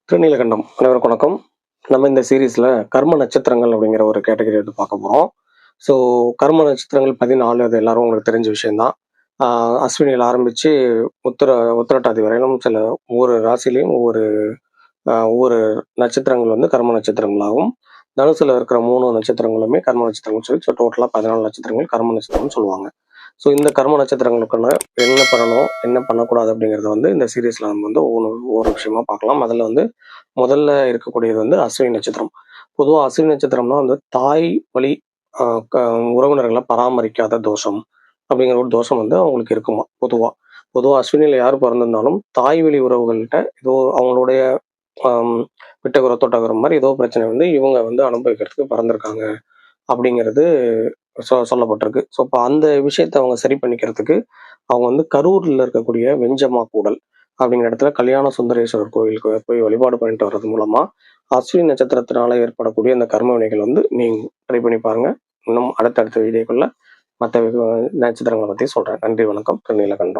திருநீலகண்டம் அனைவருக்கும் வணக்கம். நம்ம இந்த சீரீஸ்ல கர்ம நட்சத்திரங்கள் அப்படிங்கிற ஒரு கேட்டகரி எடுத்து பார்க்க போறோம். ஸோ கர்ம நட்சத்திரங்கள் 14 அது எல்லாரும் உங்களுக்கு தெரிஞ்ச விஷயம்தான். அஸ்வினியில் ஆரம்பிச்சு உத்திரட்டாதி வரையிலும் சில ஒவ்வொரு ராசிலையும் ஒவ்வொரு நட்சத்திரங்கள் வந்து கர்ம நட்சத்திரங்களாகும். தனுசுல இருக்கிற 3 நட்சத்திரங்களுமே கர்ம நட்சத்திரங்கள் சொல்லி டோட்டலா 14 நட்சத்திரங்கள் கர்ம நட்சத்திரம்னு சொல்லுவாங்க. ஸோ இந்த கர்ம நட்சத்திரங்களுக்கான என்ன பண்ணணும், என்ன பண்ணக்கூடாது அப்படிங்கிறத வந்து இந்த சீரீஸ்ல நம்ம வந்து ஒவ்வொரு விஷயமா பார்க்கலாம். அதில் வந்து முதல்ல இருக்கக்கூடியது வந்து அஸ்வினி நட்சத்திரம். பொதுவாக அஸ்வினி நட்சத்திரம்னா வந்து தாய் வழி உறவினர்களை பராமரிக்காத தோஷம் அப்படிங்கிற ஒரு தோஷம் வந்து அவங்களுக்கு இருக்குமா. பொதுவாக அஸ்வினியில் யார் பிறந்திருந்தாலும் தாய் வழி உறவுகள்கிட்ட ஏதோ அவங்களுடைய விட்டகுரம் தொட்டகுரம் மாதிரி ஏதோ பிரச்சனை வந்து இவங்க வந்து அனுபவிக்கிறதுக்கு பிறந்திருக்காங்க அப்படிங்கிறது சொல்லப்பட்டிருக்கு. ஸோ இப்போ அந்த விஷயத்தை அவங்க சரி பண்ணிக்கிறதுக்கு அவங்க வந்து கரூரில் இருக்கக்கூடிய வெஞ்சமா கூடல் அப்படிங்கிற இடத்துல கல்யாண சுந்தரேஸ்வரர் கோயிலுக்கு போய் வழிபாடு பண்ணிட்டு வர்றது மூலமா அஸ்வினி நட்சத்திரத்தினால ஏற்படக்கூடிய அந்த கர்ம வினைகள் வந்து நீங்க ட்ரை பண்ணி பாருங்க. இன்னும் அடுத்தடுத்த வீடியோக்குள்ள மற்ற நட்சத்திரங்களை பற்றி சொல்றேன். நன்றி, வணக்கம். திருநீலகண்டம்.